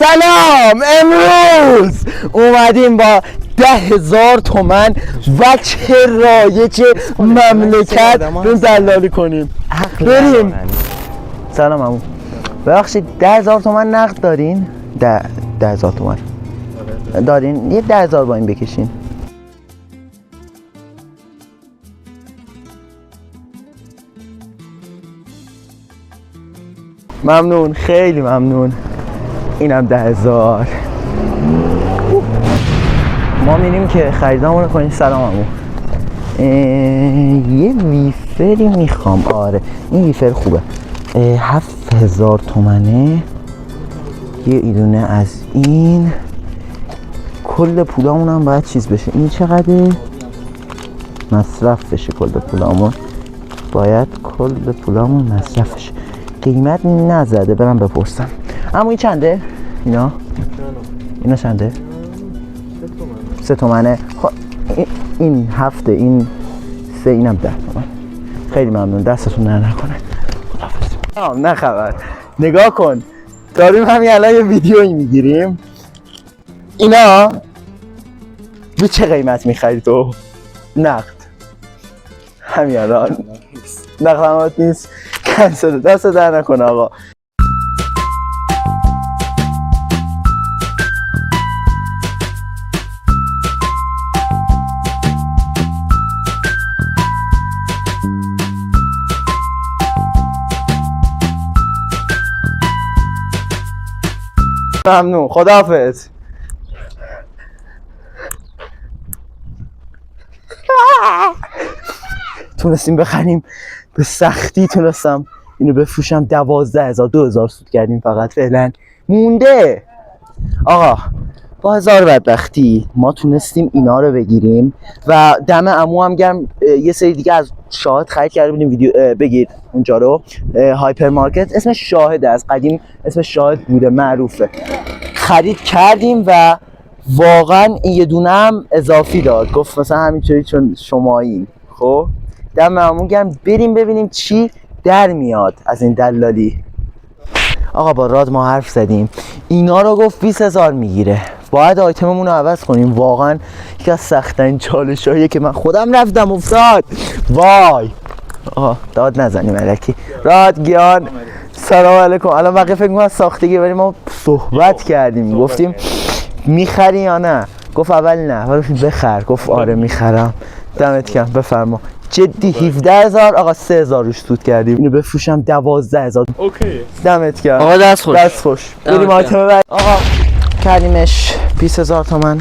سلام، امروز اومدیم با 10,000 تومن وجه رایج مملکت رو دلالی کنیم. بریم. سلام عمو. ببخشید 10,000 تومن نقد دارین؟ 10,000 تومن دارین؟ یه 10,000 با این بکشین. ممنون، خیلی ممنون. اینم 10,000. ما میریم که خریدامونو کنیم. سلام عمو. یه ویفری میخوام. آره این ویفر خوبه. 7,000 تومنه. یه ایدونه از این. کل پولامون هم باید چیز بشه. این چقدره؟ مصرف بشه. کل پولامون باید پولامون مصرف بشه. قیمت نزده، برم بپرسم. اما این چنده؟ اینا چنده؟ 3 تومنه. خب این 7، این 3، اینم 10 تومن. خیلی ممنون، دستتون در نکنه. خداحافظ. نه خبر. نگاه کن، داریم همین الان یه ویدیویی میگیریم. اینا به چه قیمت میخری تو؟ نقد. همین الان نقد نیست. کنسل. دست در نکنه آقا. ممنون، خداحافظ. تونستیم بخریم، به سختی تونستم اینو بفروشم. 12,000 2,000 سود کردیم فقط. فعلا مونده آقا. با هزار بدبختی ما تونستیم اینا رو بگیریم و دم عمو هم گرم. یه سری دیگه از شاهد خرید کرده بودیم. ویدیو بگیر اونجا رو. هایپر مارکت اسمش شاهده، از قدیم اسم شاهد بوده، معروفه. خرید کردیم و واقعا این یه دونه هم اضافی داد. گفت مثلا همینطوری چون شماییم. خب دم عمو گرم. بریم ببینیم چی در میاد از این دلالی. آقا با راد ما حرف زدیم. اینا رو گفت 20,000 میگیره. باید آیتممون رو عوض کنیم. واقعا یکی از سخت‌ترین چالش‌هاییه که من خودم رفتم افتاد. وای آقا داد نزنیم الکی. راد گیان سلام علیکم. الان بقیه فکر می‌کنن ساختگی، ولی ما صحبت کردیم. گفتیم میخری یا نه؟ گفت اول نه ولی بخر. گفت آره میخرم. دمت گرم. بفرما. جدی 17,000 آقا. 3,000 روش سود کردیم. اینو بفروشم 12,000. اوکی. دمت گرم آقا. دست خوش. بریم آیتم بعد. آقا کردیمش 20,000 تومن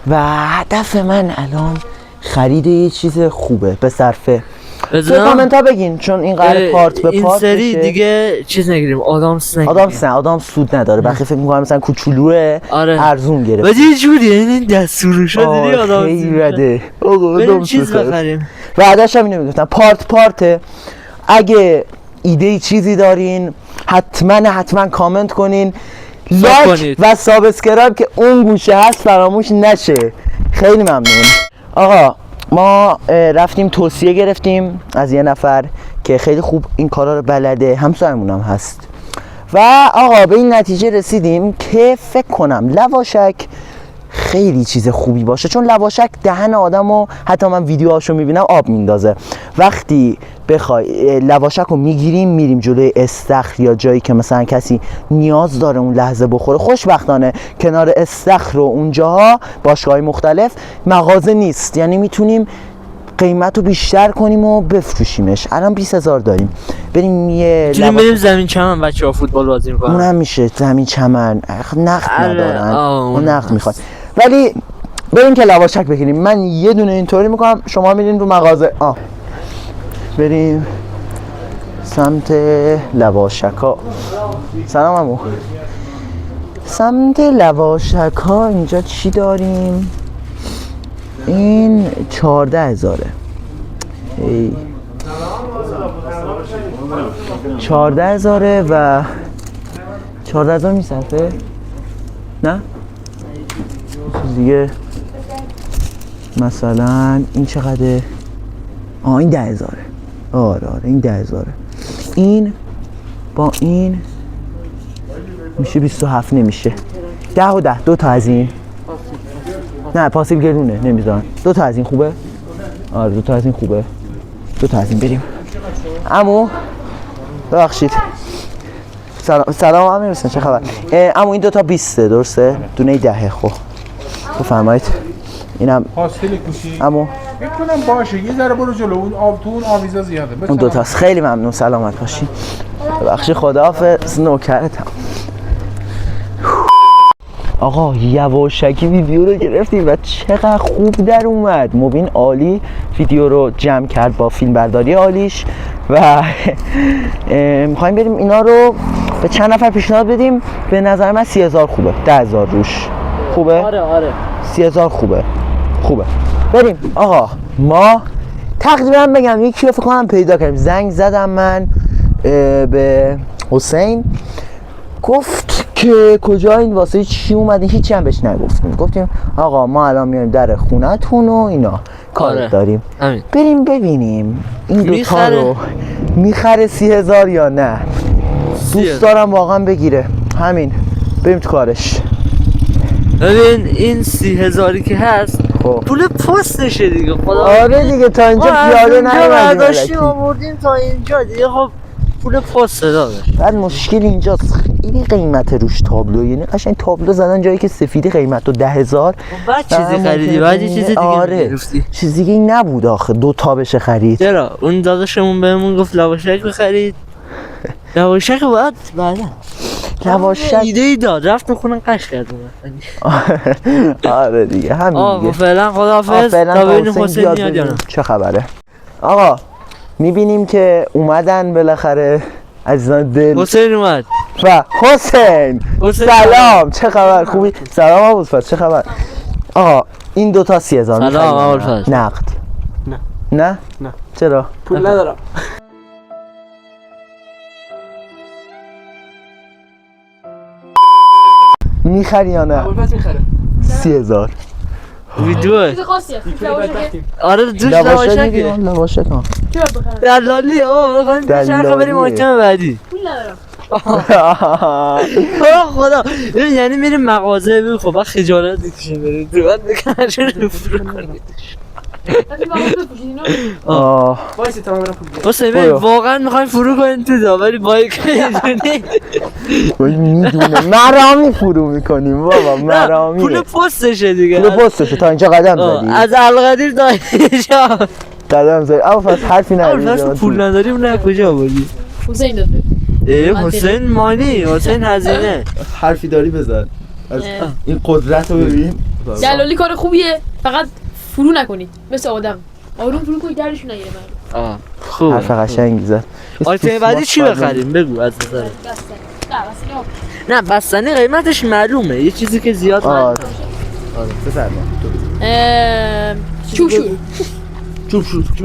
و هدف من الان خرید یه چیز خوبه به صرفه. تو کامنت ها بگین، چون این قرار پارت به پارت این سری بشه. دیگه چیز نگیریم. آدم سود نداره. بقیه فکر می‌کنم مثلا کوچولوه. آره. ارزون گرفت. ولی یه جوریه این دستورشو دیدی آدم خیلی بده. بریم چیز بخریم. بعدش هم اینو میگفتم پارت. اگه ایده چیزی دارین حتما کامنت کنین. لایک و سابسکرایب که اون گوشه هست فراموش نشه. خیلی ممنون. آقا ما رفتیم توصیه گرفتیم از یه نفر که خیلی خوب این کارا رو بلده، همسایمون هم هست و آقا به این نتیجه رسیدیم که فکر کنم لواشک خیلی چیز خوبی باشه، چون لواشک دهن آدمو، حتی من ویدیوهاشو میبینم، آب میندازه. وقتی بخوای لواشک رو میریم جلوی استخر یا جایی که مثلا کسی نیاز داره اون لحظه بخوره، خوشبختانه کنار استخر و اونجاها باشگاه‌های مختلف مغازه نیست، یعنی میتونیم قیمت رو بیشتر کنیم و بفروشیمش. الان 20,000 داریم. بریم زمین چمن بچه‌ها فوتبال بازی می‌کنن. اونم میشه زمین چمن. نقد ندارن. اون نقد میخواد. ولی بریم که لواشک بگیریم. من یه دونه اینطوری میکنم، شما میرین رو مغازه. بریم سمت لواشکا. سلام عمو. سمت لواشکا اینجا چی داریم؟ این 14,000. 14,000 و 14,000 میصرفه؟ نه؟ دیگه مثلا این چقدره؟ این 10,000. آره این 10,000. این با این میشه 27 نمیشه 10 و 10 دو تا از این نه پاسیل گرونه نمیذارن دو تا از این خوبه آره دو تا از این خوبه دو تا از این بریم عمو ببخشید سلام امیر حسین چه خبر عمو این دو تا 20 درسته دونه 10 خب بفرمایید اینم پاستل کوچیک عمو میتونم باشه یه ذره برو جلو اون آب تو اون آویزا زیاده اون دو تاست خیلی ممنون سلامت باشین ببخشید خداحافظ نوکرتم آقا یواشکی ویدیو رو گرفتیم و چقدر خوب در اومد مبین عالی ویدیو رو جمع کرد با فیلم برداری عالیش و میخوایم بریم اینا رو به چند نفر پیشنهاد بدیم به نظر من 30,000 خوبه 10,000 روش خوبه؟ آره 30,000 خوبه بریم آقا ما تقریبا بگم یکی رو فکر کنم پیدا کردیم زنگ زدم من به حسین گفت که کجا این واسه چی اومدین هیچی هم بهش نگفتیم گفتیم آقا ما الان میایم در خونتون و اینا کار داریم بریم ببینیم این دوتا رو میخره 30,000 یا نه دوست دارم واقعا بگیره همین بریم تو کارش ببین این 30,000 که هست پول پستشه دیگه خدا آره دیگه تا اینجا پیاده نیومدیم داشتیم آوردیم تا اینجا دیگه خب پول پست داداش بعد مشکل اینجاست خیلی قیمت روش تابلو یعنی قشنگ تابلو زدن جایی که سفیدی قیمت تو 10,000 بعد چیزی خریدی بعد یه چیز دیگه گرفتی چیز دیگه این نبود آخه دو تا بشه خرید چرا اون داداشمون بهمون گفت لواشک بخرید لواشک بعد لواشک ایده ای داد رفت خونم قش کرد آره دیگه همین دیگه فعلا خداحافظ تا ببینیم حسین میاد یا نه چه خبره آقا میبینیم که اومدن بالاخره عزیزان دل حسین اومد و حسین سلام چه خبر خوبی سلام ابوالفضل چه خبر آقا این دوتا 30,000 سلام ابوالفضل نقد نه چرا پول ندارم میخری یا نه ابوالفضل میخره 30,000 ویدیو چیز خاصیه آره دوش لواشکه لواشک ها دلالی بخوایم بشرخه بریم آیتم بعدی پول ندارم خدا یعنی میریم مغازه ببین خب بعد خجالت میکشیم بریم تو بعد بکنن چرا فرو کنید وایسی تمام برم پول حسین ببین واقعا میخوایم فرو کنیم تو دا ولی بایک میدونه مرامی فرو میکنیم بابا مرامی پول پستشه دیگه پول پستشه تا اینجا قدم زدی از القدیر تا اینجا قدم زدی اما پس حرفی نداری پول نداریم نه کجا بودی حسین داده حسین مانی حسین هزینه حرفی داری بزن این قدرت رو ببین دلالی کار خوبیه فقط فرو نکنید مثل آدم آروم فرو کنید درشون نگیره من خوب حرف قشنگی زد آیتم بعدی چی بخریم بگو از نظر نه بستنی قیمتش معلومه یه چیزی که زیاد آره بفرما چوب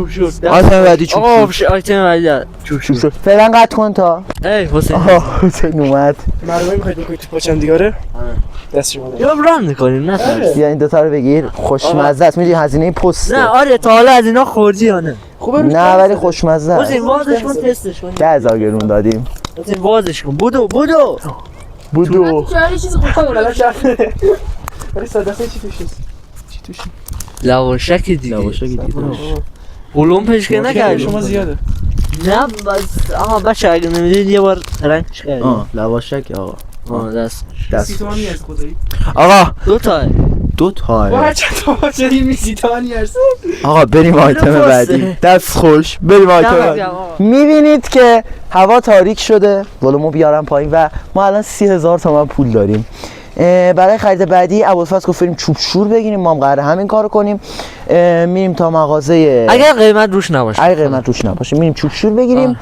شور آیتم بعدی چوب آیتم بعدی چوب شور فعلا قطع کن تا حسین حسین اومد مردمی میخواید بکنید تو پاچم دیگاره دست شما یا ران میکنیم نه بیا این دوتا رو بگیر خوشمزه است میدونی هزینه پست نه آره تا حالا از اینا خوردی یا نه خوبه نه ولی خوشمزه است حسین وازش کن تستش کن 10,000 گرون دادیم حسین وازش کن بودو چه چیز خوشی غلط شرط ولی ساده است چی توشه لواشک دیگه علوم پشکه نکردیم شما زیاده نه بس بچه اگه نمیدید یه بار رنگش کردیم لواشک آقا دست 30 تومانی هست خدایی آقا دو تا وای چند تومانی شدی 30 تومانی هست آقا بریم آیتم بعدی دست خوش بریم آیتم بعدی میبینید که هوا تاریک شده ولومو بیارم پایین و ما الان 30,000 تومان پول داریم برای خرید بعدی ابوالفضل گفت بریم چوب شور بگیریم ما هم قراره همین کارو کنیم میریم تا مغازه اگر قیمت روش نباشه میریم چوب شور بگیریم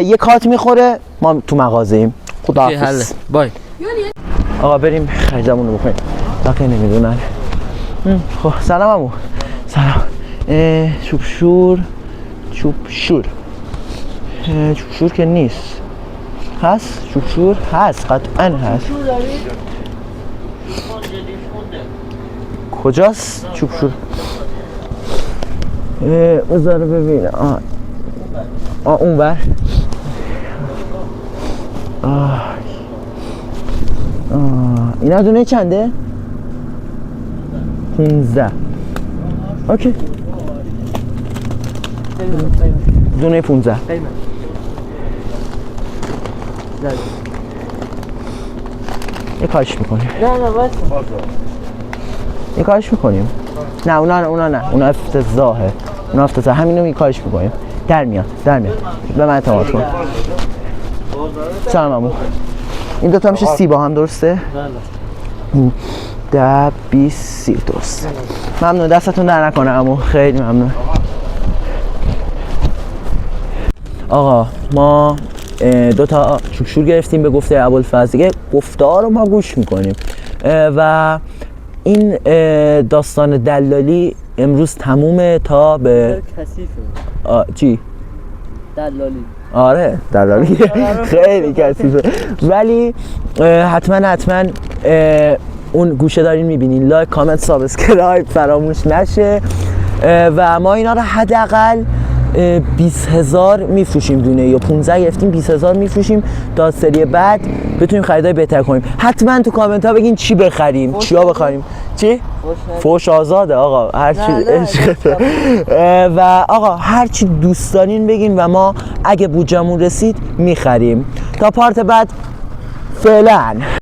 یه کارت میخوره ما تو مغازه ایم خداحافظ بای آقا بریم خریدمون رو بکنیم بقیه نمیدونن خب سلام عمو سلام چوب شور که نیست هست چوب شور هست قطعا هست کجاست چوب شور بذاره ببین اون بر اینا دونه چنده؟ 15. اوکی دونه 15. یه کارش میکنیم. یه کارش میکنیم. نه اونا نه، اونا افتضاحه. همینو یه کارش میکنیم. در میاد. به من اعتماد کن. سلام عمو. این دوتا میشه 30 با هم درسته؟ این 10 20 30 درسته. ممنون، دستتون در نکنه عمو، خیلی ممنون. آقا ما دوتا شوشور گرفتیم به گفته ابوالفضل دیگه، گفته‌ها رو ما گوش میکنیم و این داستان دلالی امروز تمومه تا به چی؟ دلالی. آره دلالی خیلی کثیفه، ولی حتما اون گوشه دارین میبینین، لایک کامنت سابسکرایب فراموش نشه و ما اینا رو حداقل 20,000 میفروشیم دونه، یا 15 گرفتیم 20,000 میفروشیم تا سری بعد بتونیم خریدای بهتر کنیم. حتما تو کامنت ها بگین چی بخریم، چیا بخریم. چی؟ فوش آزاده آقا، هر چی عشقته. و آقا هر چی دوست دارین بگین و ما اگه بودجمون رسید میخریم. تا پارت بعد فعلا